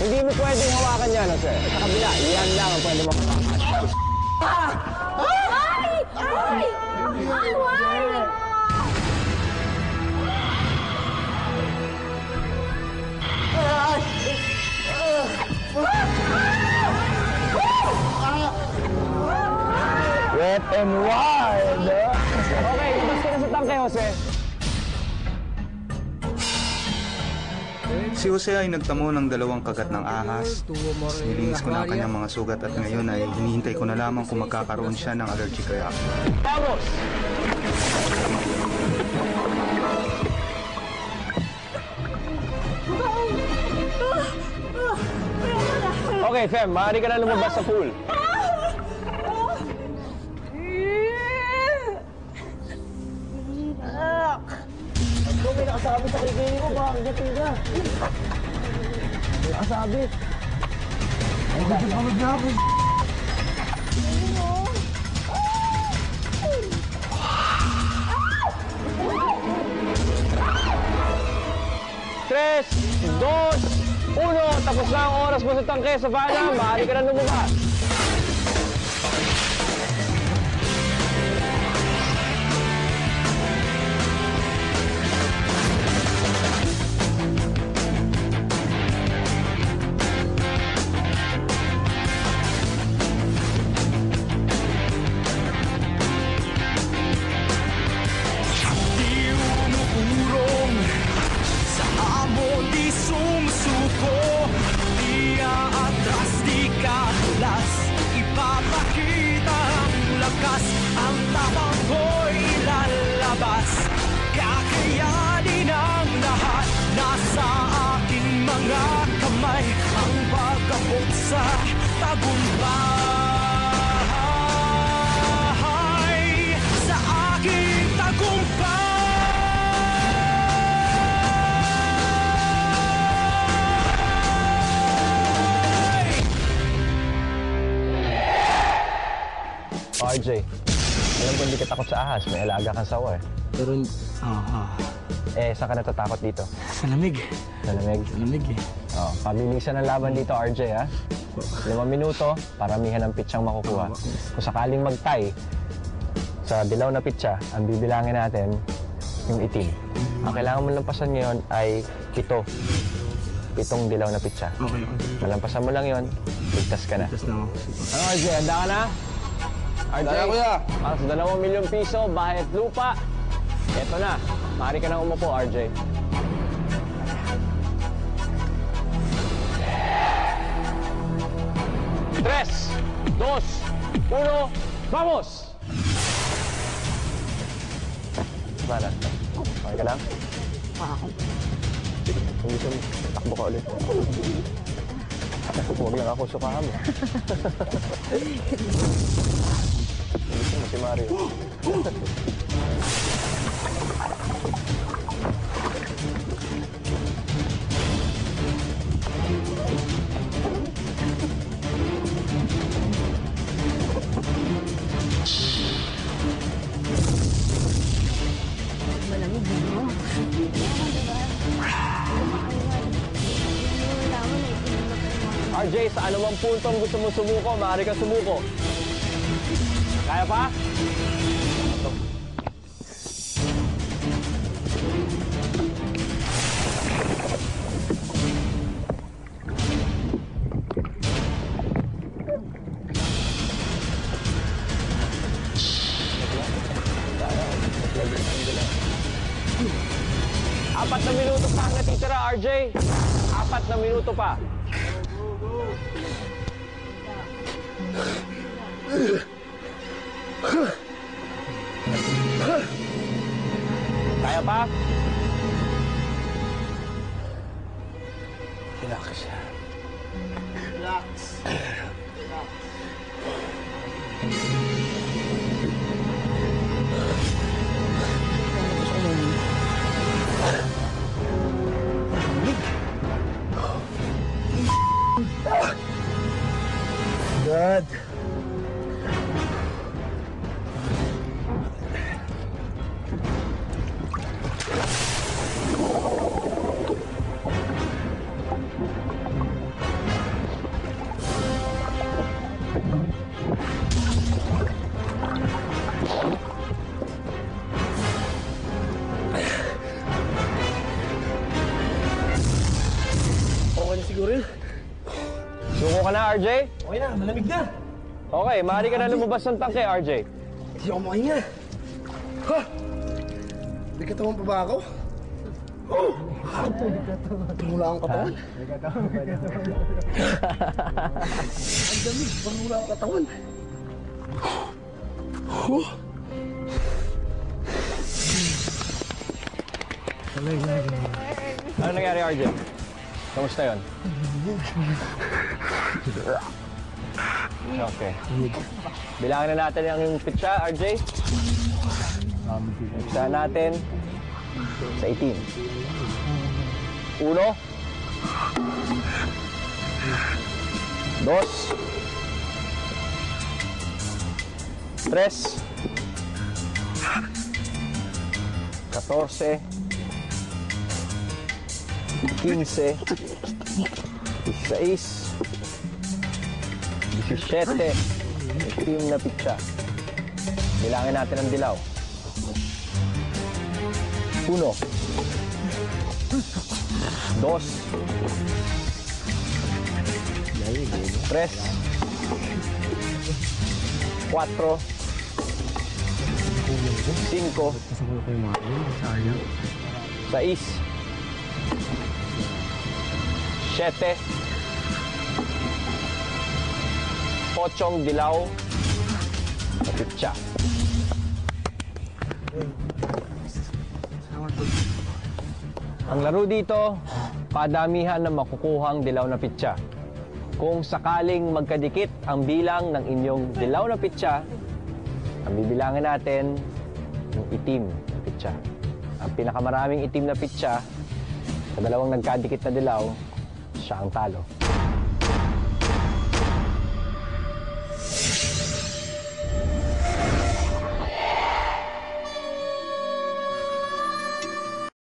Hindi mo pwedeng hawakan yan, sir. Sa kabila, yan lang ang pwede mo hawakan. Ay! Ay! Ay! Why? Wet and wild. Okay, labas ka na sa tangke, Jose. Si Jose ay nagtamo ng 2 kagat ng ahas. Nilinis ko na ang kanyang mga sugat at ngayon ay hinihintay ko na lamang kung magkakaroon siya ng allergic reaction. Vamos! Okay, Fem, maaari ka na lumabas sa pool. May nakasabit sa kilikili ko, baka kagatin ka. May nakasabit. Ay, pagod na ako. Tres, dos, uno. Tapos na ang oras mo sa tangke, Savannah. Maaari ka na lumabas. RJ, alam ko hindi ka takot sa ahas. May alaga kang sawa eh. Pero, Saan ka natatakot dito? sa lamig. Sa lamig? Sa lamig eh. Pabilisan ang laban dito, RJ, ha? 5 minuto, paramihan ng pitsang makukuha. Kung sakaling mag-tie, sa dilaw na pitsa, ang bibilangin natin, yung itim. Ang kailangan mo lampasan ngayon ay 7. 7 dilaw na pitsa. Okay. Malampasan mo lang yon, ligtas ka na. Tapos na ako. Ano, RJ, handa ka na? RJ, para sa 2 milyong piso, bahay at lupa. Eto na, maaari ka nang umupo, RJ. Tres, dos, uno, vamos! Mana? Okay ka lang? Kung gusto mo, takbo ka ulit. Huwag lang ako sukahan mo. Gusto mo si Mario. Malamig, no? RJ, sa anumang puntong gusto mo sumuko, maaari kang sumuko. Kaya pa? Apat na minuto pa ang natitira, RJ. 4 na minuto pa. Kaya pa? Relax. Relax. God. Duril. Suko ka na, RJ? Okay na, malamig na. Okay, maaari ka na lumabas ng tangke, RJ. Hindi ako makahinga. Ha? May katawan pa ba ako? Oh! Tumula ang katawan. Ang dami, tumula ang katawan. Oh! Ano nangyari, RJ? Kamusta yun? Okay. Bilangin na natin yung pitsa, RJ. Pitsa natin sa itim. 1 2 3 14 15 16 17 itim na pitsa. Bilangin natin ang dilaw. 1 2 3 4 5 6 7 8 dilaw na pitsa. Ang laro dito, kadamihan na makukuhang dilaw na pitsa. Kung sakaling magkadikit ang bilang ng inyong dilaw na pitsa, ang bibilangin natin yung itim na pitsa. Ang pinakamaraming itim na pitsa sa dalawang nagkadikit na dilaw, siya ang talo.